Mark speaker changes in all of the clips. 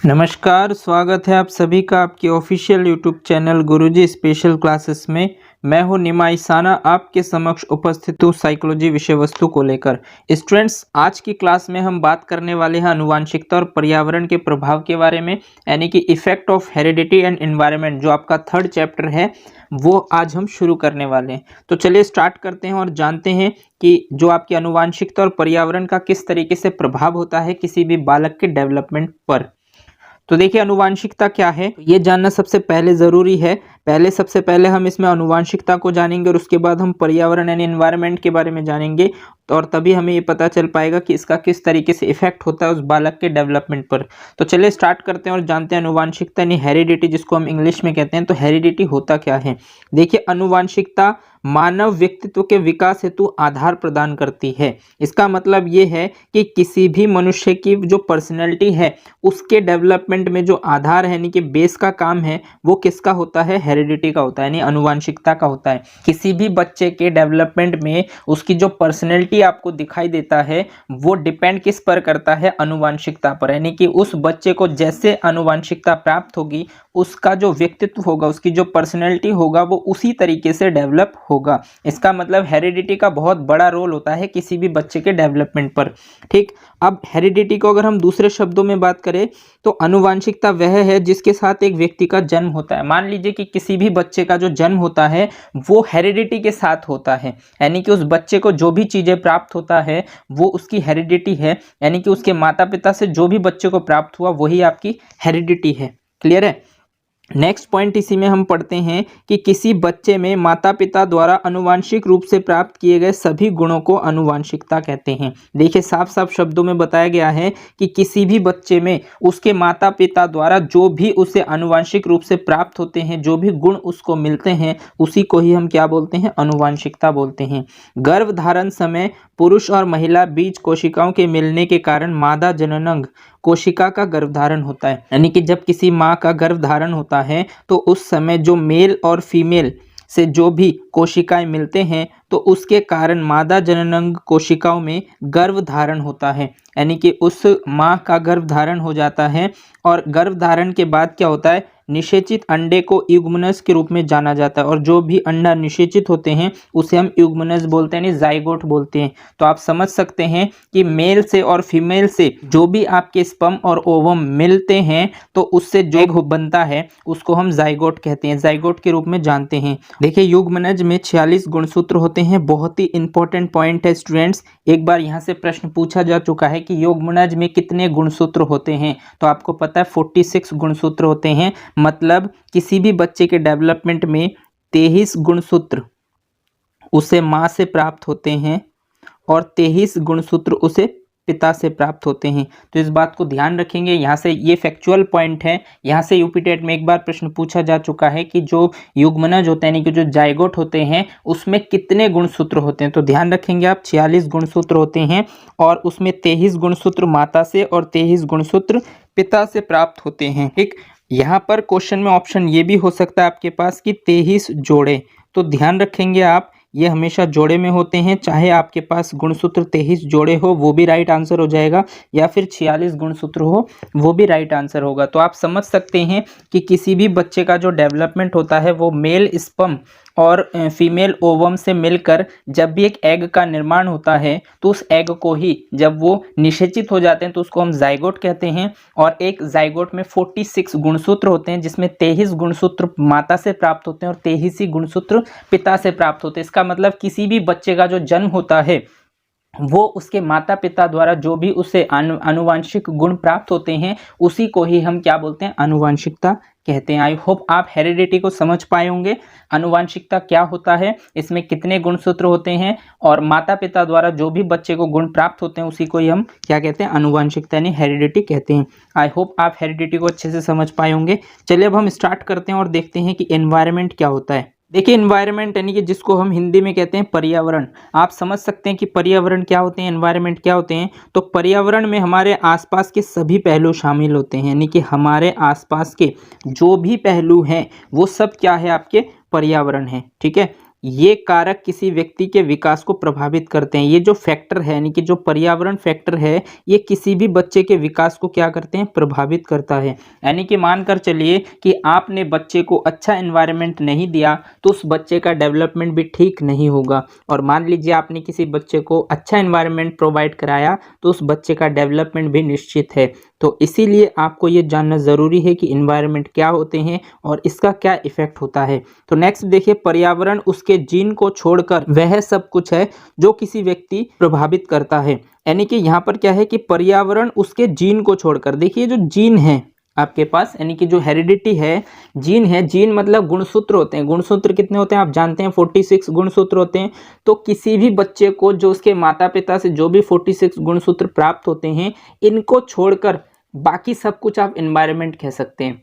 Speaker 1: नमस्कार, स्वागत है आप सभी का आपके ऑफिशियल यूट्यूब चैनल गुरुजी स्पेशल क्लासेस में। मैं हूं निमाई साना, आपके समक्ष उपस्थित हूं साइकोलॉजी विषय वस्तु को लेकर। स्टूडेंट्स, आज की क्लास में हम बात करने वाले हैं आनुवांशिकता और पर्यावरण के प्रभाव के बारे में, यानी कि effect of heredity and environment, जो आपका थर्ड चैप्टर है वो आज हम शुरू करने वाले हैं। तो चलिए स्टार्ट करते हैं और जानते हैं कि जो आपकी आनुवांशिकता और पर्यावरण का किस तरीके से प्रभाव होता है किसी भी बालक के डेवलपमेंट पर। तो देखिए, आनुवांशिकता क्या है ये जानना सबसे पहले ज़रूरी है। सबसे पहले हम इसमें आनुवांशिकता को जानेंगे और उसके बाद हम पर्यावरण यानी एनवायरनमेंट के बारे में जानेंगे, और तभी हमें ये पता चल पाएगा कि इसका किस तरीके से इफेक्ट होता है उस बालक के डेवलपमेंट पर। तो चलिए स्टार्ट करते हैं और जानते हैं आनुवांशिकता यानी हेरिडिटी, जिसको हम इंग्लिश में कहते हैं। तो हेरिडिटी होता क्या है? देखिए, आनुवांशिकता मानव व्यक्तित्व के विकास हेतु आधार प्रदान करती है। इसका मतलब ये है कि किसी भी मनुष्य की जो पर्सनैलिटी है उसके डेवलपमेंट में जो आधार है यानी कि बेस का काम है वो किसका होता है? हेरिडिटी का होता है, यानी आनुवांशिकता का होता है। किसी भी बच्चे के डेवलपमेंट में उसकी जो पर्सनैलिटी आपको दिखाई देता है वो डिपेंड किस पर करता है? आनुवांशिकता पर। यानी कि उस बच्चे को जैसे आनुवांशिकता प्राप्त होगी उसका जो व्यक्तित्व होगा, उसकी जो पर्सनैलिटी होगा वो उसी तरीके से डेवलप होगा। इसका मतलब हेरिडिटी का बहुत बड़ा रोल होता है किसी भी बच्चे के डेवलपमेंट पर। ठीक, अब हेरिडिटी को अगर हम दूसरे शब्दों में बात करें तो आनुवांशिकता वह है जिसके साथ एक व्यक्ति का जन्म होता है। मान लीजिए कि किसी भी बच्चे का जो जन्म होता है वो हेरिडिटी के साथ होता है, यानी कि उस बच्चे को जो भी चीजें प्राप्त होता है वो उसकी हेरिडिटी है, यानी कि उसके माता पिता से जो भी बच्चे को प्राप्त हुआ वही आपकी हेरिडिटी है। क्लियर है? नेक्स्ट पॉइंट इसी में हम पढ़ते हैं कि किसी बच्चे में माता पिता द्वारा आनुवांशिक रूप से प्राप्त किए गए सभी गुणों को आनुवांशिकता कहते हैं। देखिए, साफ साफ शब्दों में बताया गया है कि किसी भी बच्चे में उसके माता पिता द्वारा जो भी उसे आनुवांशिक रूप से प्राप्त होते हैं, जो भी गुण उसको मिलते हैं, उसी को ही हम क्या बोलते हैं? आनुवांशिकता बोलते हैं। गर्भधारण समय पुरुष और महिला बीज कोशिकाओं के मिलने के कारण मादा जननांग कोशिका का गर्भधारण होता है। यानी कि जब किसी माँ का गर्भधारण होता है तो उस समय जो मेल और फीमेल से जो भी कोशिकाएं मिलते हैं तो उसके कारण मादा जननांग कोशिकाओं में गर्भधारण होता है, यानी कि उस माँ का गर्भधारण हो जाता है। और गर्भधारण के बाद क्या होता है? निषेचित अंडे को युग्मनज के रूप में जाना जाता है, और जो भी अंडा निषेचित होते हैं उसे हम युग्मनज बोलते हैं, यानी जाइगोट बोलते हैं। तो आप समझ सकते हैं कि मेल से और फीमेल से जो भी आपके स्पर्म और ओवम मिलते हैं तो उससे जो एग बनता है उसको हम जाइगोट कहते हैं, जाइगोट के रूप में जानते हैं। देखिए, युग्मनज में 46 गुणसूत्र होते हैं। बहुत ही इंपॉर्टेंट पॉइंट है स्टूडेंट्स, एक बार यहाँ से प्रश्न पूछा जा चुका है कि युग्मनज में कितने गुणसूत्र होते हैं, तो आपको पता है 46 गुणसूत्र होते हैं। मतलब किसी भी बच्चे के डेवलपमेंट में 23 गुणसूत्र उसे माँ से प्राप्त होते हैं और 23 गुणसूत्र उसे पिता से प्राप्त होते हैं। तो इस बात को ध्यान रखेंगे। यहाँ से ये फैक्चुअल पॉइंट है। यहाँ से यूपीटेट में एक बार प्रश्न पूछा जा चुका है कि जो युग्मनज होते हैं, यानी कि जो जाइगोट होते हैं, उसमें कितने गुणसूत्र होते हैं। तो ध्यान रखेंगे आप, 46 गुणसूत्र होते हैं और उसमें 23 गुणसूत्र माता से और 23 गुणसूत्र पिता से प्राप्त होते हैं। ठीक, यहाँ पर क्वेश्चन में ऑप्शन ये भी हो सकता है आपके पास कि 23 जोड़े, तो ध्यान रखेंगे आप, ये हमेशा जोड़े में होते हैं। चाहे आपके पास गुणसूत्र 23 जोड़े हो वो भी राइट आंसर हो जाएगा, या फिर 46 गुणसूत्र हो वो भी राइट आंसर होगा। तो आप समझ सकते हैं कि किसी भी बच्चे का जो डेवलपमेंट होता है वो मेल स्पर्म और फीमेल ओवम से मिलकर जब भी एक एग का निर्माण होता है तो उस एग को ही जब वो निषेचित हो जाते हैं तो उसको हम जाइगोट कहते हैं। और एक जाइगोट में 46 गुणसूत्र होते हैं, जिसमें 23 गुणसूत्र माता से प्राप्त होते हैं और 23 ही गुणसूत्र पिता से प्राप्त होते हैं। इसका मतलब किसी भी बच्चे का जो जन्म होता है वो उसके माता पिता द्वारा जो भी उसे आनुवांशिक गुण प्राप्त होते हैं उसी को ही हम क्या बोलते हैं? आनुवांशिकता कहते हैं। आई होप आप हेरिडिटी को समझ पाए होंगे। आनुवांशिकता क्या होता है, इसमें कितने गुणसूत्र होते हैं, और माता पिता द्वारा जो भी बच्चे को गुण प्राप्त होते हैं उसी को ही हम क्या कहते हैं? आनुवांशिकता यानी हेरिडिटी कहते हैं। आई होप आप हेरिडिटी को अच्छे से समझ पाए होंगे। चलिए अब हम स्टार्ट करते हैं और देखते हैं कि एनवायरनमेंट क्या होता है। देखिए, एनवायरनमेंट यानी कि जिसको हम हिंदी में कहते हैं पर्यावरण। आप समझ सकते हैं कि पर्यावरण क्या होते हैं, एनवायरनमेंट क्या होते हैं। तो पर्यावरण में हमारे आसपास के सभी पहलू शामिल होते हैं, यानी कि हमारे आसपास के जो भी पहलू हैं वो सब क्या है? आपके पर्यावरण है। ठीक है, ये कारक किसी व्यक्ति के विकास को प्रभावित करते हैं। ये जो फैक्टर है यानी कि जो पर्यावरण फैक्टर है, ये किसी भी बच्चे के विकास को क्या करते हैं, प्रभावित करता है। यानी कि मानकर चलिए कि आपने बच्चे को अच्छा एनवायरनमेंट नहीं दिया तो उस बच्चे का डेवलपमेंट भी ठीक नहीं होगा। और मान लीजिए आपने किसी बच्चे को अच्छा एनवायरनमेंट प्रोवाइड कराया तो उस बच्चे का डेवलपमेंट भी निश्चित है। तो इसीलिए आपको ये जानना ज़रूरी है कि एनवायरनमेंट क्या होते हैं और इसका क्या इफेक्ट होता है। तो नेक्स्ट देखिए, पर्यावरण उसके जीन को छोड़कर वह सब कुछ है जो किसी व्यक्ति प्रभावित करता है। यानी कि यहाँ पर क्या है कि पर्यावरण उसके जीन को छोड़कर, देखिए जो जीन है आपके पास यानी कि जो हेरिडिटी है, जीन मतलब गुणसूत्र होते हैं। गुणसूत्र कितने होते हैं आप जानते हैं, 46 गुणसूत्र होते हैं। तो किसी भी बच्चे को जो उसके माता पिता से जो भी 46 गुणसूत्र प्राप्त होते हैं, इनको छोड़कर बाकी सब कुछ आप एनवायरनमेंट कह सकते हैं।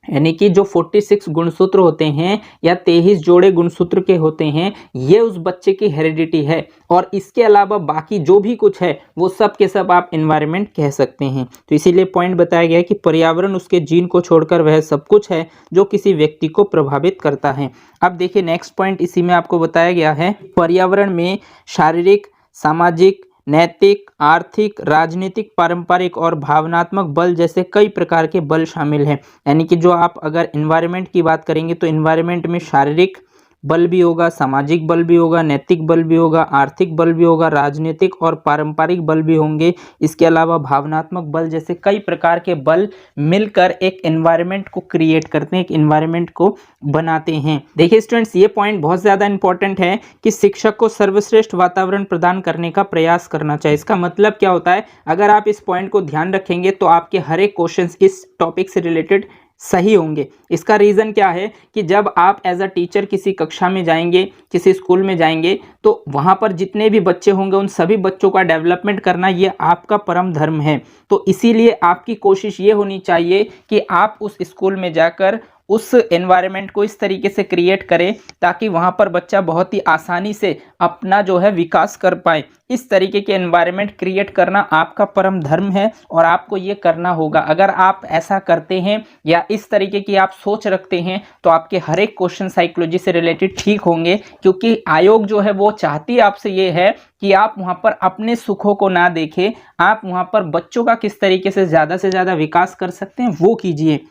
Speaker 1: यानी कि जो 46 गुणसूत्र होते हैं या 23 जोड़े गुणसूत्र के होते हैं, ये उस बच्चे की हेरिडिटी है। और इसके अलावा बाकी जो भी कुछ है वो सब के सब आप एनवायरनमेंट कह सकते हैं। तो इसीलिए पॉइंट बताया गया है कि पर्यावरण उसके जीन को छोड़कर वह सब कुछ है जो किसी व्यक्ति को प्रभावित करता है। अब देखिए नेक्स्ट पॉइंट इसी में आपको बताया गया है, पर्यावरण में शारीरिक, सामाजिक, नैतिक, आर्थिक, राजनीतिक, पारंपरिक और भावनात्मक बल जैसे कई प्रकार के बल शामिल हैं। यानी कि जो आप अगर एनवायरनमेंट की बात करेंगे तो एनवायरनमेंट में शारीरिक बल भी होगा, सामाजिक बल भी होगा, नैतिक बल भी होगा, आर्थिक बल भी होगा, राजनीतिक और पारंपरिक बल भी होंगे। इसके अलावा भावनात्मक बल जैसे कई प्रकार के बल मिलकर एक एनवायरनमेंट को क्रिएट करते हैं, एक एनवायरनमेंट को बनाते हैं। देखिए स्टूडेंट्स, ये पॉइंट बहुत ज़्यादा इंपॉर्टेंट है कि शिक्षक को सर्वश्रेष्ठ वातावरण प्रदान करने का प्रयास करना चाहिए। इसका मतलब क्या होता है, अगर आप इस पॉइंट को ध्यान रखेंगे तो आपके हर एक क्वेश्चन इस टॉपिक से रिलेटेड सही होंगे। इसका रीज़न क्या है कि जब आप एज अ टीचर किसी कक्षा में जाएंगे, किसी स्कूल में जाएंगे, तो वहाँ पर जितने भी बच्चे होंगे उन सभी बच्चों का डेवलपमेंट करना ये आपका परम धर्म है। तो इसीलिए आपकी कोशिश ये होनी चाहिए कि आप उस स्कूल में जाकर उस एनवायरनमेंट को इस तरीके से क्रिएट करें ताकि वहाँ पर बच्चा बहुत ही आसानी से अपना जो है विकास कर पाए। इस तरीके के एनवायरनमेंट क्रिएट करना आपका परम धर्म है और आपको ये करना होगा। अगर आप ऐसा करते हैं या इस तरीके की आप सोच रखते हैं तो आपके हर एक क्वेश्चन साइकोलॉजी से रिलेटेड ठीक होंगे, क्योंकि आयोग जो है वो चाहती आपसे ये है कि आप वहाँ पर अपने सुखों को ना देखें, आप वहाँ पर बच्चों का किस तरीके से ज़्यादा विकास कर सकते हैं वो कीजिए।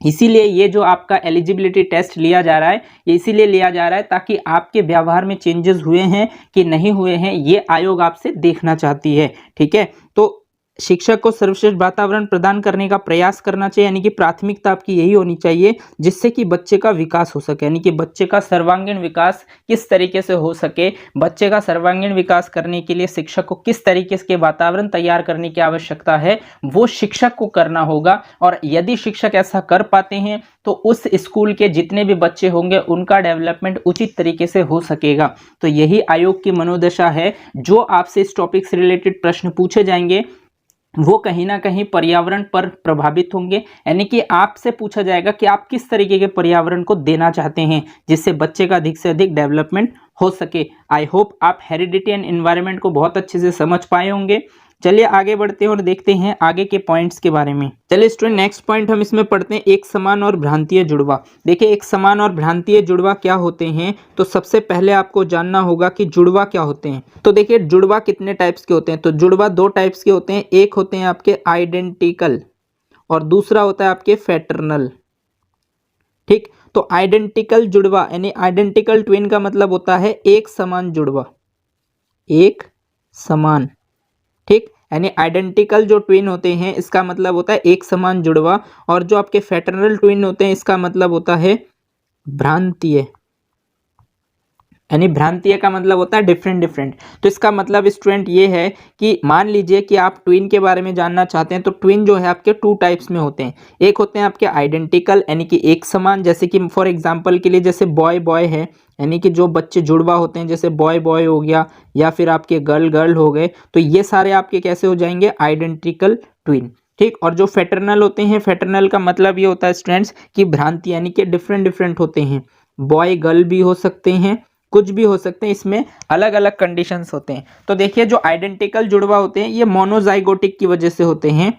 Speaker 1: इसीलिए ये जो आपका एलिजिबिलिटी टेस्ट लिया जा रहा है, ये इसीलिए लिया जा रहा है ताकि आपके व्यवहार में चेंजेस हुए हैं कि नहीं हुए हैं, ये आयोग आपसे देखना चाहती है। ठीक है, तो शिक्षक को सर्वश्रेष्ठ वातावरण प्रदान करने का प्रयास करना चाहिए। यानी कि प्राथमिकता आपकी यही होनी चाहिए जिससे कि बच्चे का विकास हो सके, यानी कि बच्चे का सर्वांगीण विकास किस तरीके से हो सके। बच्चे का सर्वांगीण विकास करने के लिए शिक्षक को किस तरीके के वातावरण तैयार करने की आवश्यकता है वो शिक्षक को करना होगा। और यदि शिक्षक ऐसा कर पाते हैं तो उस स्कूल के जितने भी बच्चे होंगे उनका डेवलपमेंट उचित तरीके से हो सकेगा। तो यही आयोग की मनोदशा है। जो आपसे इस टॉपिक से रिलेटेड प्रश्न पूछे जाएंगे वो कहीं ना कहीं पर्यावरण पर प्रभावित होंगे। यानी कि आपसे पूछा जाएगा कि आप किस तरीके के पर्यावरण को देना चाहते हैं जिससे बच्चे का अधिक से अधिक डेवलपमेंट हो सके। आई होप आप हेरिडिटी एंड एनवायरनमेंट को बहुत अच्छे से समझ पाए होंगे। चलिए आगे बढ़ते हैं और देखते हैं आगे के पॉइंट्स के बारे में। चलिए स्टूडेंट, नेक्स्ट पॉइंट हम इसमें पढ़ते हैं, एक समान और भ्रांतीय जुड़वा। देखिए एक समान और भ्रांतीय जुड़वा क्या होते हैं, तो सबसे पहले आपको जानना होगा कि जुड़वा क्या होते हैं। तो देखिए जुड़वा कितने टाइप्स के होते हैं, तो जुड़वा दो टाइप्स के होते हैं। एक होते हैं आपके आइडेंटिकल और दूसरा होता है आपके फैटर्नल। ठीक, तो आइडेंटिकल जुड़वा यानी आइडेंटिकल ट्विन का मतलब होता है एक समान जुड़वा, एक समान। ठीक, यानी आइडेंटिकल जो ट्विन होते हैं इसका मतलब होता है एक समान जुड़वा, और जो आपके फैटर्नल ट्विन होते हैं इसका मतलब होता है भ्रांतीय, यानी भ्रांतीय का मतलब होता है डिफरेंट। तो इसका मतलब स्टूडेंट ये है कि मान लीजिए कि आप ट्विन के बारे में जानना चाहते हैं, तो ट्विन जो है आपके टू टाइप्स में होते हैं। एक होते हैं आपके आइडेंटिकल यानी कि एक समान, जैसे कि फॉर एग्जांपल के लिए जैसे बॉय है, यानी कि जो बच्चे जुड़वा होते हैं जैसे बॉय हो गया या फिर आपके गर्ल हो गए, तो ये सारे आपके कैसे हो जाएंगे, आइडेंटिकल ट्विन। ठीक, और जो फैटर्नल होते हैं, फैटर्नल का मतलब ये होता है स्टूडेंट्स कि भ्रांति, यानी कि डिफरेंट होते हैं। बॉय गर्ल भी हो सकते हैं, कुछ भी हो सकते हैं, इसमें अलग अलग कंडीशंस होते हैं। तो देखिए जो आइडेंटिकल जुड़वा होते हैं ये मोनोजाइगोटिक की वजह से होते हैं।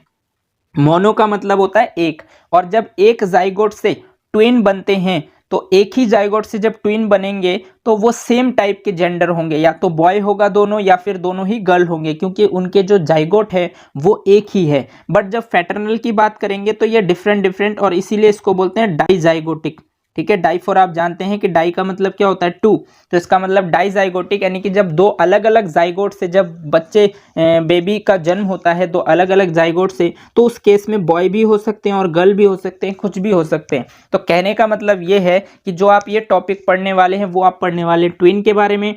Speaker 1: मोनो का मतलब होता है एक, और जब एक जाइगोट से ट्विन बनते हैं तो एक ही जाइगोट से जब ट्विन बनेंगे तो वो सेम टाइप के जेंडर होंगे, या तो बॉय होगा दोनों या फिर दोनों ही गर्ल होंगे, क्योंकि उनके जो जाइगोट है वो एक ही है। बट जब फैटर्नल की बात करेंगे तो ये डिफरेंट और इसीलिए इसको बोलते हैं डाइजाइगोटिक। ठीक है, डाई फॉर आप जानते हैं कि डाई का मतलब क्या होता है, टू, तो इसका मतलब डाइजाइगोटिक, यानी कि जब दो अलग अलग जाइगोट से जब बच्चे बेबी का जन्म होता है दो अलग अलग जाइगोट से, तो उस केस में बॉय भी हो सकते हैं और गर्ल भी हो सकते हैं, कुछ भी हो सकते हैं। तो कहने का मतलब ये है कि जो आप ये टॉपिक पढ़ने वाले हैं वो आप पढ़ने वाले ट्विन के बारे में,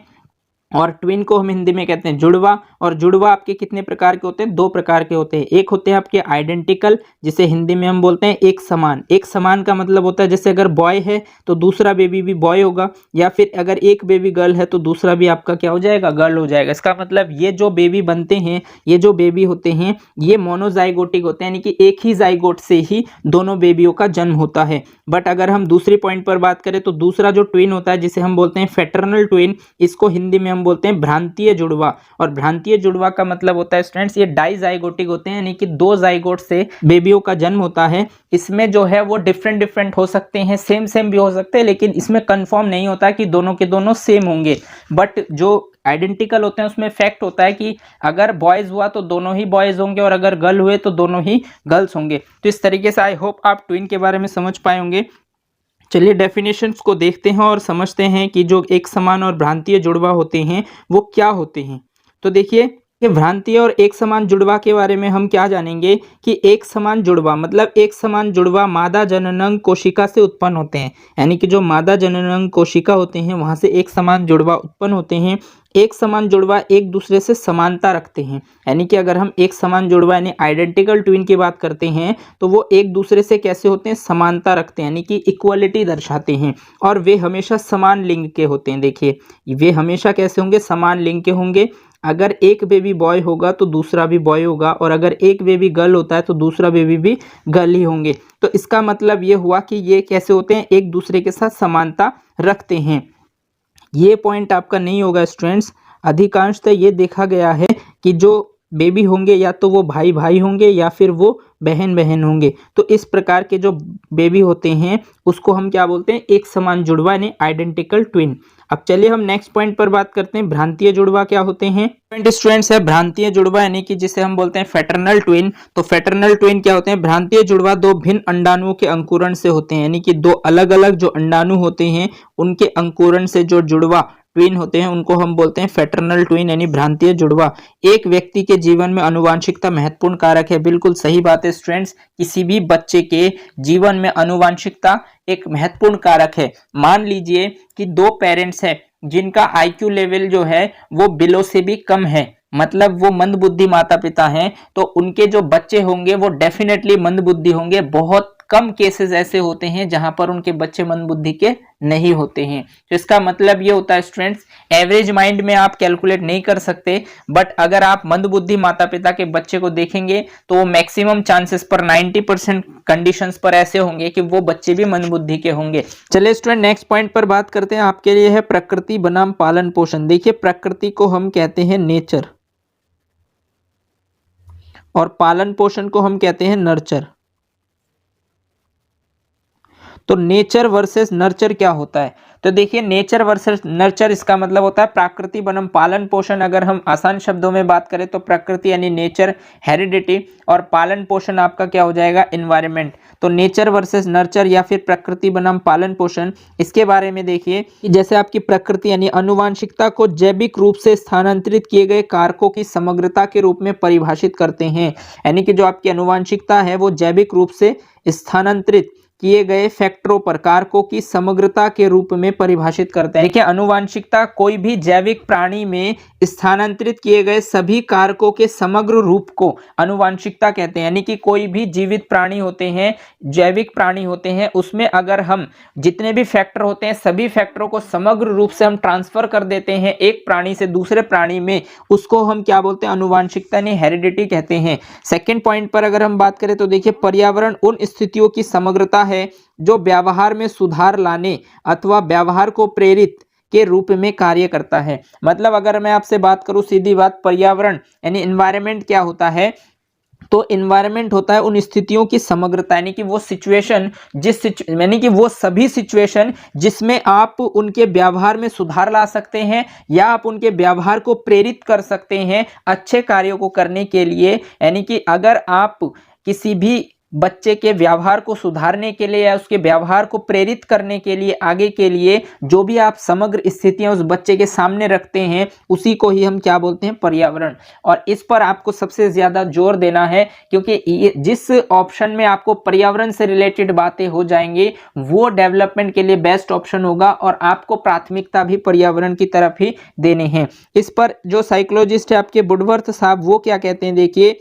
Speaker 1: और ट्विन को हम हिंदी में कहते हैं जुड़वा। और जुड़वा आपके कितने प्रकार के होते हैं, दो प्रकार के होते हैं। एक होते हैं आपके आइडेंटिकल, जिसे हिंदी में हम बोलते हैं एक समान। एक समान का मतलब होता है जैसे अगर बॉय है तो दूसरा बेबी भी बॉय होगा, या फिर अगर एक बेबी गर्ल है तो दूसरा भी आपका क्या हो जाएगा, गर्ल हो जाएगा। इसका मतलब ये जो बेबी बनते हैं, ये जो बेबी होते हैं, ये मोनोजाइगोटिक होते हैं, यानी कि एक ही जाइगोट से ही दोनों बेबियों का जन्म होता है। बट अगर हम दूसरे पॉइंट पर बात करें तो दूसरा जो ट्विन होता है जिसे हम बोलते हैं फैटर्नल ट्विन, इसको हिंदी में हम बोलते हैं भ्रांतीय जुड़वा। और भ्रांतीय जुड़वा का मतलब होता है स्टूडेंट्स, ये डाइजाइगोटिक होते हैं, यानी कि दो जाइगोट से बेबियों का जन्म होता है। इसमें जो है वो डिफरेंट हो सकते हैं, सेम भी हो सकते हैं, लेकिन इसमें कंफर्म नहीं होता कि दोनों के दोनों सेम होंगे। बट जो आइडेंटिकल होते हैं उसमें फैक्ट होता है कि अगर बॉयज हुआ तो दोनों ही बॉयज होंगे और अगर गर्ल हुए तो दोनों ही गर्ल्स होंगे। तो इस तरीके से आई होप आप ट्विन के बारे में समझ पाए होंगे। चलिए डेफिनेशंस को देखते हैं और समझते हैं कि जो एक समान और भ्रांतीय जुड़वा होते हैं वो क्या होते हैं। तो देखिए, ये भ्रांतीय और एक समान जुड़वा के बारे में हम क्या जानेंगे कि एक समान जुड़वा मतलब एक समान जुड़वा मादा जननांग कोशिका से उत्पन्न होते हैं, यानी कि जो मादा जननांग कोशिका होते हैं वहां से एक समान जुड़वा उत्पन्न होते हैं। एक समान जुड़वा एक दूसरे से समानता रखते हैं, यानी कि अगर हम एक समान जुड़वा यानी आइडेंटिकल ट्विन की बात करते हैं तो वो एक दूसरे से कैसे होते हैं, समानता रखते हैं, यानी कि इक्वलिटी दर्शाते हैं। और वे हमेशा समान लिंग के होते हैं। देखिए, वे हमेशा कैसे होंगे, समान लिंग के होंगे। अगर एक बेबी बॉय होगा तो दूसरा भी बॉय होगा, और अगर एक बेबी गर्ल होता है तो दूसरा बेबी भी गर्ल ही होंगे। तो इसका मतलब ये हुआ कि ये कैसे होते हैं, एक दूसरे के साथ समानता रखते हैं। ये पॉइंट आपका नहीं होगा स्टूडेंट्स। अधिकांशतः ये देखा गया है कि जो बेबी होंगे या तो वो भाई भाई होंगे या फिर वो बहन बहन होंगे। तो इस प्रकार के जो बेबी होते हैं उसको हम क्या बोलते हैं, एक समान जुड़वा यानी आइडेंटिकल ट्विन। अब चलिए हम नेक्स्ट पॉइंट पर बात करते हैं, भ्रांतीय जुड़वा क्या होते हैं। पॉइंट स्टूडेंट्स है भ्रांतीय जुड़वा, यानी कि जिसे हम बोलते हैं फैटर्नल ट्विन। तो फैटर्नल ट्विन क्या होते हैं, भ्रांतीय जुड़वा दो भिन्न अंडाणुओं के अंकुरण से होते हैं, यानी कि दो अलग अलग जो अंडाणु होते हैं उनके अंकुरण से जो जुड़वा ट्विन होते हैं उनको हम बोलते हैं फैटर्नल ट्विन यानी भ्रांतीय जुड़वा। एक व्यक्ति के जीवन में आनुवांशिकता महत्वपूर्ण कारक है। बिल्कुल सही बात है स्टूडेंट्स, किसी भी बच्चे के जीवन में आनुवांशिकता एक महत्वपूर्ण कारक है। मान लीजिए कि दो पेरेंट्स हैं जिनका आईक्यू लेवल जो है वो बिलो से भी कम है, मतलब वो मंदबुद्धि माता पिता हैं, तो उनके जो बच्चे होंगे वो डेफिनेटली मंदबुद्धि होंगे। बहुत कम केसेस ऐसे होते हैं जहां पर उनके बच्चे मंदबुद्धि के नहीं होते हैं। तो इसका मतलब ये होता है स्टूडेंट्स, एवरेज माइंड में आप कैलकुलेट नहीं कर सकते, बट अगर आप मंदबुद्धि माता पिता के बच्चे को देखेंगे तो वो मैक्सिमम चांसेस पर 90% कंडीशंस पर ऐसे होंगे कि वो बच्चे भी मंदबुद्धि के होंगे। चलिए स्टूडेंट नेक्स्ट पॉइंट पर बात करते हैं, आपके लिए है प्रकृति बनाम पालन पोषण। देखिए, प्रकृति को हम कहते हैं नेचर और पालन पोषण को हम कहते हैं नर्चर। तो नेचर वर्सेस नर्चर क्या होता है, तो देखिए नेचर वर्सेस नर्चर इसका मतलब होता है प्रकृति बनाम पालन पोषण। अगर हम आसान शब्दों में बात करें तो प्रकृति यानी नेचर, हेरिडिटी, और पालन पोषण आपका क्या हो जाएगा, एनवायरनमेंट। तो नेचर वर्सेस नर्चर या फिर प्रकृति बनाम पालन पोषण, इसके बारे में देखिए कि जैसे आपकी प्रकृति यानी आनुवांशिकता को जैविक रूप से स्थानांतरित किए गए कारकों की समग्रता के रूप में परिभाषित करते हैं, यानी कि जो आपकी आनुवांशिकता है वो जैविक रूप से स्थानांतरित किए गए फैक्टरों पर कारकों की समग्रता के रूप में परिभाषित करते हैं। देखिए, आनुवांशिकता कोई भी जैविक प्राणी में स्थानांतरित किए गए सभी कारकों के समग्र रूप को आनुवांशिकता कहते हैं। यानी कि कोई भी जीवित प्राणी होते हैं, जैविक प्राणी होते हैं, उसमें अगर हम जितने भी फैक्टर होते हैं सभी फैक्टरों को समग्र रूप से हम ट्रांसफर कर देते हैं एक प्राणी से दूसरे प्राणी में, उसको हम क्या बोलते हैं, आनुवांशिकता यानी हेरिडिटी कहते हैं। सेकेंड पॉइंट पर अगर हम बात करें तो देखिए, पर्यावरण उन स्थितियों की समग्रता है जो व्यवहार में सुधार लाने अथवा व्यवहार को प्रेरित के रूप में कार्य करता है। मतलब अगर मैं आपसे बात करूं सीधी बात, पर्यावरण यानी एनवायरनमेंट क्या होता है, तो इन्वायरमेंट होता है उन स्थितियों की समग्रता, यानी कि वो सिचुएशन यानी कि वो सभी सिचुएशन जिसमें आप उनके व्यवहार में सुधार ला सकते हैं या आप उनके व्यवहार को प्रेरित कर सकते हैं अच्छे कार्यों को करने के लिए। यानी कि अगर आप किसी भी बच्चे के व्यवहार को सुधारने के लिए या उसके व्यवहार को प्रेरित करने के लिए आगे के लिए जो भी आप समग्र स्थितियां उस बच्चे के सामने रखते हैं उसी को ही हम क्या बोलते हैं, पर्यावरण। और इस पर आपको सबसे ज्यादा जोर देना है, क्योंकि जिस ऑप्शन में आपको पर्यावरण से रिलेटेड बातें हो जाएंगे वो डेवलपमेंट के लिए बेस्ट ऑप्शन होगा और आपको प्राथमिकता भी पर्यावरण की तरफ ही देने हैं। इस पर जो साइकोलॉजिस्ट है आपके वुडवर्थ साहब, वो क्या कहते हैं, देखिए,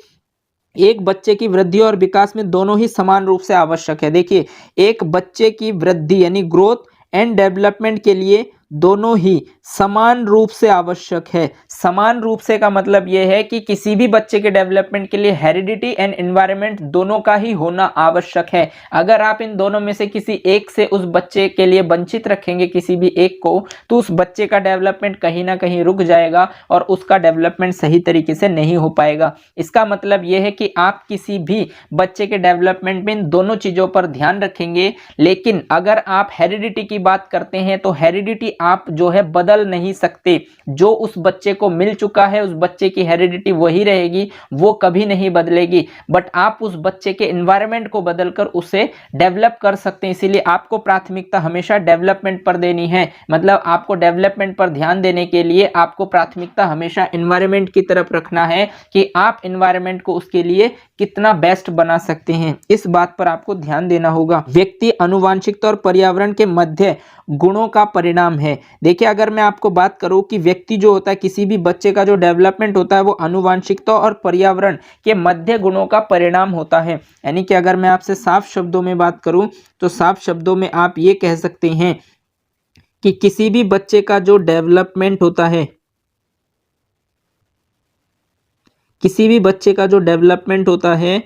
Speaker 1: एक बच्चे की वृद्धि और विकास में दोनों ही समान रूप से आवश्यक है। देखिए, एक बच्चे की वृद्धि यानी ग्रोथ एंड डेवलपमेंट के लिए दोनों ही समान रूप से आवश्यक है। समान रूप से का मतलब यह है कि किसी भी बच्चे के डेवलपमेंट के लिए हेरिडिटी एंड एनवायरनमेंट दोनों का ही होना आवश्यक है। अगर आप इन दोनों में से किसी एक से उस बच्चे के लिए वंचित रखेंगे किसी भी एक को, तो उस बच्चे का डेवलपमेंट कहीं ना कहीं रुक जाएगा और उसका डेवलपमेंट सही तरीके से नहीं हो पाएगा। इसका मतलब यह है कि आप किसी भी बच्चे के डेवलपमेंट में इन दोनों चीजों पर ध्यान रखेंगे, लेकिन अगर आप हेरिडिटी की बात करते हैं तो हेरिडिटी आप जो है बदल नहीं सकते। जो उस बच्चे को मिल चुका है उस बच्चे की हेरिडिटी वही रहेगी, वो कभी नहीं बदलेगी। बट आप उस बच्चे के एनवायरनमेंट को बदलकर उसे डेवलप कर सकते हैं। इसीलिए आपको प्राथमिकता हमेशा डेवलपमेंट पर देनी है। मतलब आपको डेवलपमेंट पर ध्यान देने के लिए आपको प्राथमिकता हमेशा एनवायरनमेंट की तरफ रखना है कि आप एनवायरनमेंट को उसके लिए कितना बेस्ट बना सकते हैं, इस बात पर आपको ध्यान देना होगा। व्यक्ति आनुवंशिकता और पर्यावरण के मध्य गुणों का परिणाम है। देखिए, अगर मैं आपको बात करूं कि व्यक्ति जो होता है, किसी भी बच्चे का जो डेवलपमेंट होता है वो आनुवंशिकता और पर्यावरण के मध्य गुणों का परिणाम होता है। यानी कि अगर मैं आपसे साफ शब्दों में बात करूं तो साफ शब्दों में आप ये कह सकते हैं कि किसी भी बच्चे का जो डेवलपमेंट होता है, किसी भी बच्चे का जो डेवलपमेंट होता है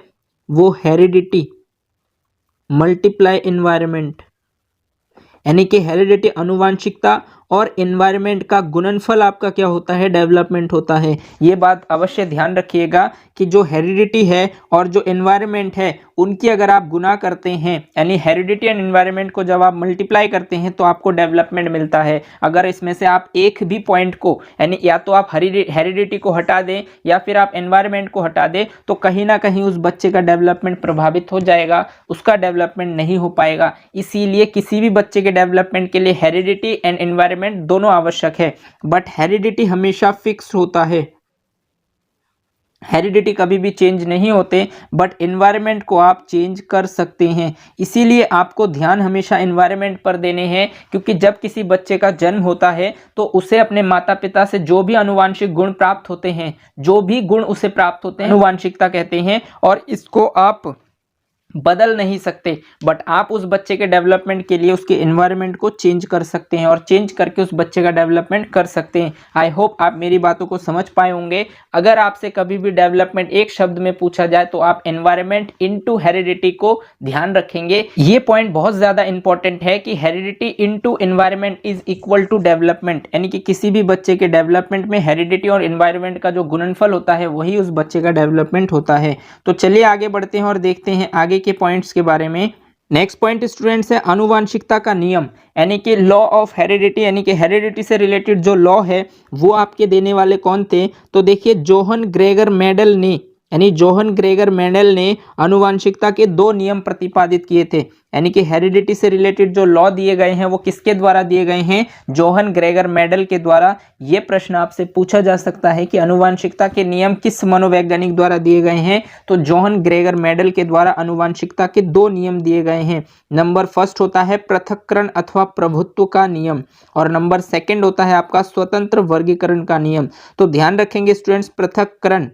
Speaker 1: वो हेरिडिटी मल्टीप्लाई एनवायरनमेंट, यानी कि हेरिडिटी आनुवंशिकता और एनवायरनमेंट का गुणनफल आपका क्या होता है, डेवलपमेंट होता है। ये बात अवश्य ध्यान रखिएगा कि जो हेरिडिटी है और जो एनवायरनमेंट है उनकी अगर आप गुना करते हैं, यानी हेरिडिटी एंड एनवायरनमेंट को जब आप मल्टीप्लाई करते हैं तो आपको डेवलपमेंट मिलता है। अगर इसमें से आप एक भी पॉइंट को, यानी या तो आप हेरिडिटी को हटा दें या फिर आप एनवायरनमेंट को हटा दें, तो कहीं ना कहीं उस बच्चे का डेवलपमेंट प्रभावित हो जाएगा, उसका डेवलपमेंट नहीं हो पाएगा। इसीलिए किसी भी बच्चे के डेवलपमेंट के लिए हेरिडिटी एंड एनवायरनमेंट दोनों आवश्यक है। बट हेरिडिटी हमेशा फिक्स होता है, हेरिडिटी कभी भी चेंज नहीं होते, बट एनवायरनमेंट को आप चेंज कर सकते हैं। इसीलिए आपको ध्यान हमेशा एनवायरनमेंट पर देने हैं, क्योंकि जब किसी बच्चे का जन्म होता है तो उसे अपने माता पिता से जो भी आनुवंशिक गुण प्राप्त होते हैं, जो भी गुण उसे प्राप्त होते हैं, आनुवंशिकता कहते हैं, और इसको आप बदल नहीं सकते। बट आप उस बच्चे के डेवलपमेंट के लिए उसके एनवायरनमेंट को चेंज कर सकते हैं और चेंज करके उस बच्चे का डेवलपमेंट कर सकते हैं। आई होप आप मेरी बातों को समझ पाए होंगे। अगर आपसे कभी भी डेवलपमेंट एक शब्द में पूछा जाए तो आप एनवायरनमेंट इनटू हेरिडिटी को ध्यान रखेंगे। ये पॉइंट बहुत ज्यादा इंपॉर्टेंट है कि heredity into environment is equal to development, यानी कि किसी भी बच्चे के डेवलपमेंट में हेरिडिटी और एनवायरनमेंट का जो गुणनफल होता है वही उस बच्चे का डेवलपमेंट होता है। तो चलिए आगे बढ़ते हैं और देखते हैं आगे के पॉइंट्स के बारे में। नेक्स्ट पॉइंट स्टूडेंट्स है आनुवंशिकता का नियम, यानी कि लॉ ऑफ हेरिडिटी, यानी कि हेरिडिटी से रिलेटेड जो लॉ है वो आपके देने वाले कौन थे। तो देखिए, जोहन ग्रेगर मेंडल ने, यानी जोहन ग्रेगर मेंडल ने आनुवंशिकता के 2 नियम प्रतिपादित किए थे। यानी कि हेरिडिटी से रिलेटेड जो लॉ दिए गए हैं वो किसके द्वारा दिए गए हैं, जोहन ग्रेगर मेंडल के द्वारा। ये प्रश्न आपसे पूछा जा सकता है कि आनुवंशिकता के नियम किस मनोवैज्ञानिक द्वारा दिए गए हैं, तो जोहन ग्रेगर मेंडल के द्वारा आनुवंशिकता के 2 नियम दिए गए हैं। नंबर फर्स्ट होता है पृथक्करण अथवा प्रभुत्व का नियम, और नंबर सेकंड होता है आपका स्वतंत्र वर्गीकरण का नियम। तो ध्यान रखेंगे स्टूडेंट्स, पृथक्करण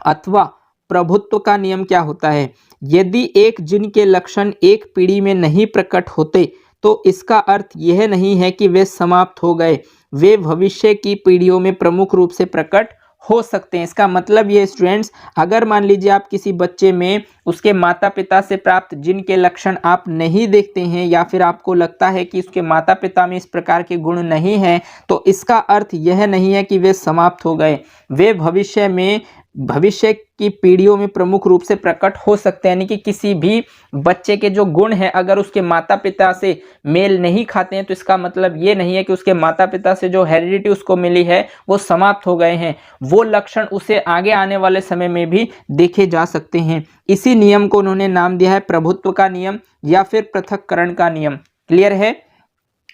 Speaker 1: अथवा प्रभुत्व का नियम क्या होता है। यदि एक जीन के लक्षण एक पीढ़ी में नहीं प्रकट होते तो इसका अर्थ यह नहीं है कि वे समाप्त हो गए, वे भविष्य की पीढ़ियों में प्रमुख रूप से प्रकट हो सकते हैं। इसका मतलब ये स्टूडेंट्स, अगर मान लीजिए आप किसी बच्चे में उसके माता पिता से प्राप्त जीन के लक्षण आप नहीं देखते हैं, या फिर आपको लगता है कि उसके माता पिता में इस प्रकार के गुण नहीं हैं, तो इसका अर्थ यह नहीं है कि वे समाप्त हो गए, वे भविष्य में भविष्य की पीढ़ियों में प्रमुख रूप से प्रकट हो सकते हैं। यानी कि किसी भी बच्चे के जो गुण हैं अगर उसके माता पिता से मेल नहीं खाते हैं तो इसका मतलब ये नहीं है कि उसके माता पिता से जो हेरिडिटी उसको मिली है वो समाप्त हो गए हैं। वो लक्षण उसे आगे आने वाले समय में भी देखे जा सकते हैं। इसी नियम को उन्होंने नाम दिया है प्रभुत्व का नियम या फिर पृथक्करण का नियम। क्लियर है।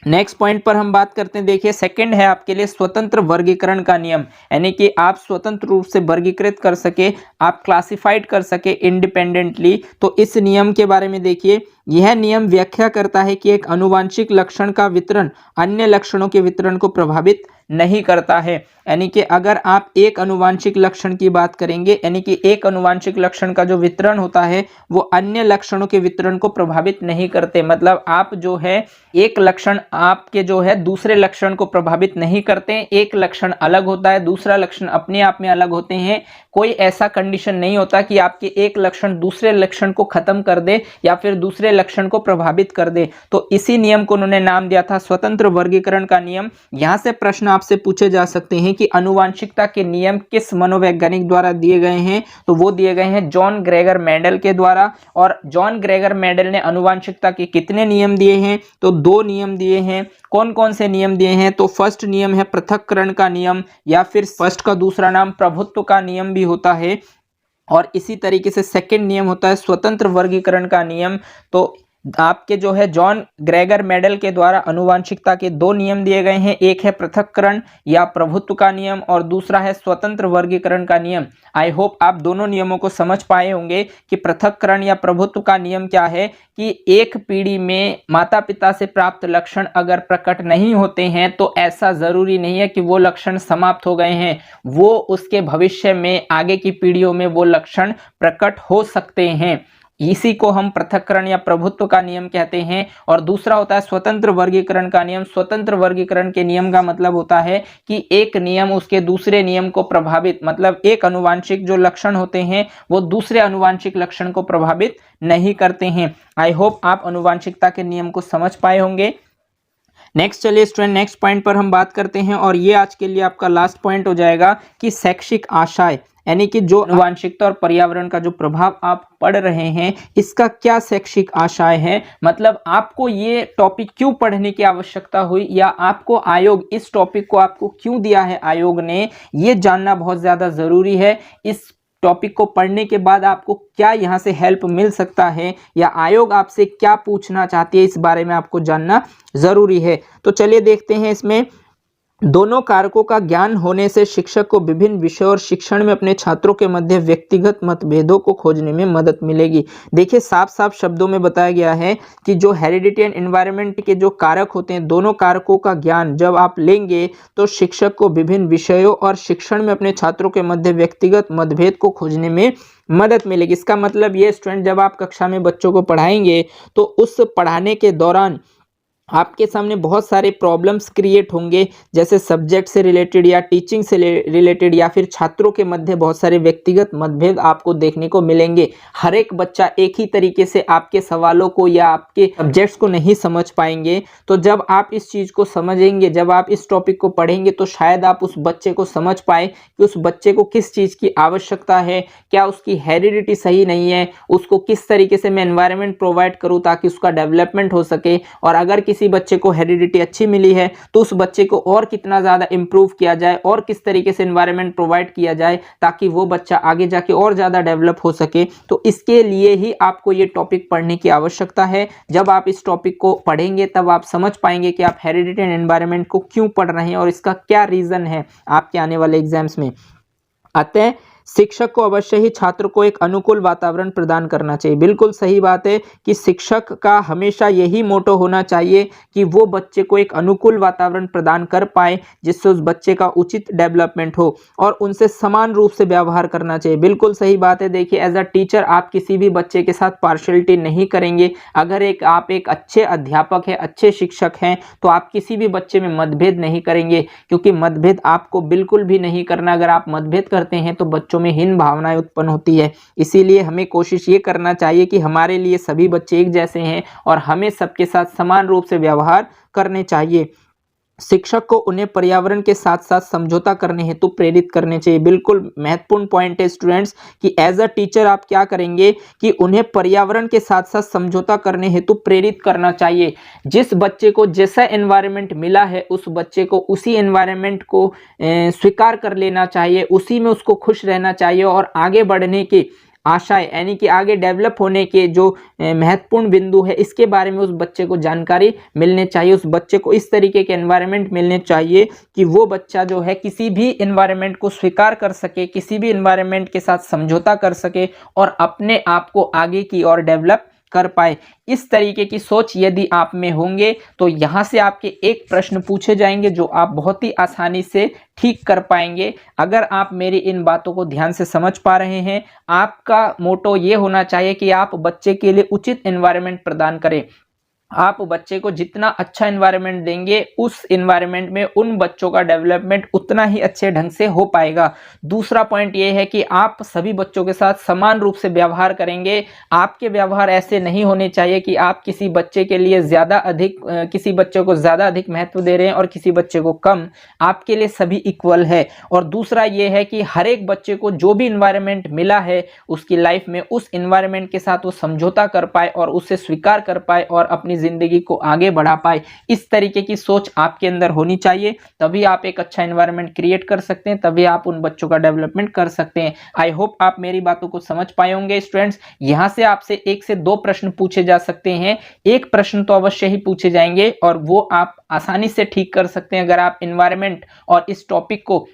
Speaker 1: नेक्स्ट पॉइंट पर हम बात करते हैं। देखिए सेकंड है आपके लिए स्वतंत्र वर्गीकरण का नियम, यानी कि आप स्वतंत्र रूप से वर्गीकृत कर सके, आप क्लासिफाइड कर सके इंडिपेंडेंटली। तो इस नियम के बारे में देखिए, यह नियम व्याख्या करता है कि एक आनुवांशिक लक्षण का वितरण अन्य लक्षणों के वितरण को प्रभावित नहीं करता है। यानी कि अगर आप एक आनुवांशिक लक्षण की बात करेंगे, यानी कि एक आनुवांशिक लक्षण का जो वितरण होता है वो अन्य लक्षणों के वितरण को प्रभावित नहीं करते। मतलब आप जो है एक लक्षण आपके जो है दूसरे लक्षण को प्रभावित नहीं करते। एक लक्षण अलग होता है, दूसरा लक्षण अपने आप में अलग होते हैं। कोई ऐसा कंडीशन नहीं होता कि आपके एक लक्षण दूसरे लक्षण को खत्म कर दे या फिर दूसरे लक्षण को प्रभावित कर दे। तो इसी नियम को उन्होंने नाम दिया था स्वतंत्र वर्गीकरण का नियम। यहां से प्रश्न आपसे पूछे जा सकते हैं कि आनुवांशिकता के नियम किस मनोवैज्ञानिक द्वारा दिए गए हैं। तो वो दिए गए हैं जॉन ग्रेगर मेंडल के द्वारा। और जॉन ग्रेगर मेंडल ने आनुवांशिकता के कितने नियम दिए हैं? तो 2 नियम दिए हैं। कौन कौन से नियम दिए हैं? तो फर्स्ट नियम है पृथक्करण का नियम, या फिर फर्स्ट का दूसरा नाम प्रभुत्व का नियम भी होता है। और इसी तरीके से सेकंड नियम होता है स्वतंत्र वर्गीकरण का नियम। तो आपके जो है जॉन ग्रेगर मेंडल के द्वारा आनुवांशिकता के 2 नियम दिए गए हैं। एक है पृथक्करण या प्रभुत्व का नियम और दूसरा है स्वतंत्र वर्गीकरण का नियम। आई होप आप दोनों नियमों को समझ पाए होंगे कि पृथक्करण या प्रभुत्व का नियम क्या है कि एक पीढ़ी में माता पिता से प्राप्त लक्षण अगर प्रकट नहीं होते हैं तो ऐसा जरूरी नहीं है कि वो लक्षण समाप्त हो गए हैं। वो उसके भविष्य में आगे की पीढ़ियों में वो लक्षण प्रकट हो सकते हैं। इसी को हम पृथक्करण या प्रभुत्व का नियम कहते हैं। और दूसरा होता है स्वतंत्र वर्गीकरण का नियम। स्वतंत्र वर्गीकरण के नियम का मतलब होता है कि एक नियम उसके दूसरे नियम को प्रभावित, मतलब एक आनुवांशिक जो लक्षण होते हैं वो दूसरे आनुवांशिक लक्षण को प्रभावित नहीं करते हैं। आई होप आप आनुवांशिकता के नियम को समझ पाए होंगे। नेक्स्ट चलिए स्टूडेंट, नेक्स्ट पॉइंट पर हम बात करते हैं और ये आज के लिए आपका लास्ट पॉइंट हो जाएगा कि शैक्षिक आशय, यानी कि जो आनुवांशिकता और पर्यावरण का जो प्रभाव आप पढ़ रहे हैं इसका क्या शैक्षिक आशय है। मतलब आपको ये टॉपिक क्यों पढ़ने की आवश्यकता हुई या आपको आयोग इस टॉपिक को आपको क्यों दिया है आयोग ने, ये जानना बहुत ज़्यादा ज़रूरी है। इस टॉपिक को पढ़ने के बाद आपको क्या यहाँ से हेल्प मिल सकता है या आयोग आपसे क्या पूछना चाहती है, इस बारे में आपको जानना ज़रूरी है। तो चलिए देखते हैं इसमें। दोनों कारकों का ज्ञान होने से शिक्षक को विभिन्न विषयों और शिक्षण में अपने छात्रों के मध्य व्यक्तिगत मतभेदों को खोजने में मदद मिलेगी। देखिए साफ साफ शब्दों में बताया गया है कि जो हेरिडिटी एंड एनवायरनमेंट के जो कारक होते हैं, दोनों कारकों का ज्ञान जब आप लेंगे तो शिक्षक को विभिन्न विषयों और शिक्षण में अपने छात्रों के मध्य व्यक्तिगत मतभेद को खोजने में मदद मिलेगी। इसका मतलब ये स्टूडेंट, जब आप कक्षा में बच्चों को पढ़ाएंगे तो उस पढ़ाने के दौरान आपके सामने बहुत सारे प्रॉब्लम्स क्रिएट होंगे, जैसे सब्जेक्ट से रिलेटेड या टीचिंग से रिलेटेड या फिर छात्रों के मध्य बहुत सारे व्यक्तिगत मतभेद आपको देखने को मिलेंगे। हर एक बच्चा एक ही तरीके से आपके सवालों को या आपके सब्जेक्ट्स को नहीं समझ पाएंगे। तो जब आप इस चीज़ को समझेंगे, जब आप इस टॉपिक को पढ़ेंगे तो शायद आप उस बच्चे को समझ पाए कि उस बच्चे को किस चीज़ की आवश्यकता है, क्या उसकी हेरिडिटी सही नहीं है, उसको किस तरीके से मैं एनवायरनमेंट प्रोवाइड करूँ ताकि उसका डेवलपमेंट हो सके। और अगर किसी बच्चे को हेरिडिटी अच्छी मिली है तो उस बच्चे को और कितना ज्यादा इंप्रूव किया जाए और किस तरीके से एनवायरनमेंट प्रोवाइड किया जाए ताकि वो बच्चा आगे जाके और ज्यादा डेवलप हो सके। तो इसके लिए ही आपको ये टॉपिक पढ़ने की आवश्यकता है। जब आप इस टॉपिक को पढ़ेंगे तब आप समझ पाएंगे कि आप हेरिडिटी एंड एनवायरनमेंट को क्यों पढ़ रहे हैं और इसका क्या रीजन है आपके आने वाले एग्जाम्स में। अतः शिक्षक को अवश्य ही छात्र को एक अनुकूल वातावरण प्रदान करना चाहिए। बिल्कुल सही बात है कि शिक्षक का हमेशा यही मोटो होना चाहिए कि वो बच्चे को एक अनुकूल वातावरण प्रदान कर पाए जिससे उस बच्चे का उचित डेवलपमेंट हो और उनसे समान रूप से व्यवहार करना चाहिए। बिल्कुल सही बात है। देखिए एज अ टीचर आप किसी भी बच्चे के साथ पार्शियलिटी नहीं करेंगे। अगर आप एक अच्छे अध्यापक हैं, अच्छे शिक्षक हैं, तो आप किसी भी बच्चे में मतभेद नहीं करेंगे, क्योंकि मतभेद आपको बिल्कुल भी नहीं करना। अगर आप मतभेद करते हैं तो बच्चों में हीन भावनाएं उत्पन्न होती है। इसीलिए हमें कोशिश ये करना चाहिए कि हमारे लिए सभी बच्चे एक जैसे हैं और हमें सबके साथ समान रूप से व्यवहार करने चाहिए। शिक्षक को उन्हें पर्यावरण के साथ साथ समझौता करने हेतु प्रेरित करने चाहिए। बिल्कुल महत्वपूर्ण पॉइंट है स्टूडेंट्स कि एज अ टीचर आप क्या करेंगे कि उन्हें पर्यावरण के साथ साथ समझौता करने हेतु प्रेरित करना चाहिए। जिस बच्चे को जैसा एनवायरनमेंट मिला है उस बच्चे को उसी एनवायरनमेंट को स्वीकार कर लेना चाहिए, उसी में उसको खुश रहना चाहिए और आगे बढ़ने की आशाएं यानी कि आगे डेवलप होने के जो महत्वपूर्ण बिंदु है इसके बारे में उस बच्चे को जानकारी मिलनी चाहिए। उस बच्चे को इस तरीके के एनवायरनमेंट मिलने चाहिए कि वो बच्चा जो है किसी भी एनवायरनमेंट को स्वीकार कर सके, किसी भी एनवायरनमेंट के साथ समझौता कर सके और अपने आप को आगे की ओर डेवलप कर पाए। इस तरीके की सोच यदि आप में होंगे तो यहाँ से आपके एक प्रश्न पूछे जाएंगे जो आप बहुत ही आसानी से ठीक कर पाएंगे। अगर आप मेरी इन बातों को ध्यान से समझ पा रहे हैं, आपका मोटो ये होना चाहिए कि आप बच्चे के लिए उचित एनवायरनमेंट प्रदान करें। आप बच्चे को जितना अच्छा एनवायरनमेंट देंगे उस एनवायरनमेंट में उन बच्चों का डेवलपमेंट उतना ही अच्छे ढंग से हो पाएगा। दूसरा पॉइंट ये है कि आप सभी बच्चों के साथ समान रूप से व्यवहार करेंगे। आपके व्यवहार ऐसे नहीं होने चाहिए कि आप किसी बच्चे के लिए किसी बच्चे को ज़्यादा अधिक महत्व दे रहे हैं और किसी बच्चे को कम। आपके लिए सभी इक्वल है। और दूसरा ये है कि हर एक बच्चे को जो भी इन्वायरमेंट मिला है उसकी लाइफ में उस इन्वायरमेंट के साथ वो समझौता कर पाए और उसे स्वीकार कर पाए और अपनी जिंदगी को आगे बढ़ा पाए। इस तरीके की सोच आपके अंदर होनी चाहिए, तभी आप एक अच्छा एनवायरनमेंट क्रिएट कर सकते हैं, तभी आप उन बच्चों का डेवलपमेंट कर सकते हैं। आई होप आप मेरी बातों को समझ पाए होंगे स्टूडेंट्स। यहां से आपसे 1 से 2 प्रश्न पूछे जा सकते हैं। एक प्रश्न तो अवश्य ही पूछे जाएंगे और वो आप आसानी से ठीक कर सकते हैं अगर आप एनवायरनमेंट और इस टॉपिक को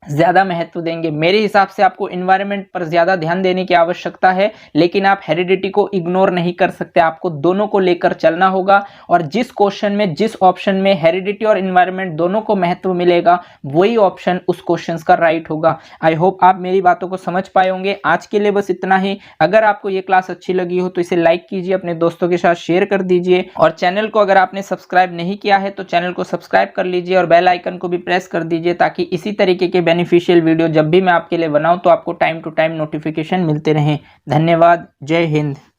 Speaker 1: ज्यादा महत्व देंगे। मेरे हिसाब से आपको एनवायरनमेंट पर ज्यादा ध्यान देने की आवश्यकता है, लेकिन आप हेरिडिटी को इग्नोर नहीं कर सकते। आपको दोनों को लेकर चलना होगा और जिस क्वेश्चन में जिस ऑप्शन में हेरिडिटी और एनवायरनमेंट दोनों को महत्व मिलेगा वही ऑप्शन उस क्वेश्चन का राइट होगा। आई होप आप मेरी बातों को समझ पाए होंगे। आज के लिए बस इतना ही। अगर आपको ये क्लास अच्छी लगी हो तो इसे लाइक कीजिए, अपने दोस्तों के साथ शेयर कर दीजिए और चैनल को अगर आपने सब्सक्राइब नहीं किया है तो चैनल को सब्सक्राइब कर लीजिए और बेल आइकन को भी प्रेस कर दीजिए ताकि इसी तरीके के बेनिफिशियल वीडियो जब भी मैं आपके लिए बनाऊं तो आपको टाइम टू टाइम नोटिफिकेशन मिलते रहें। धन्यवाद। जय हिंद।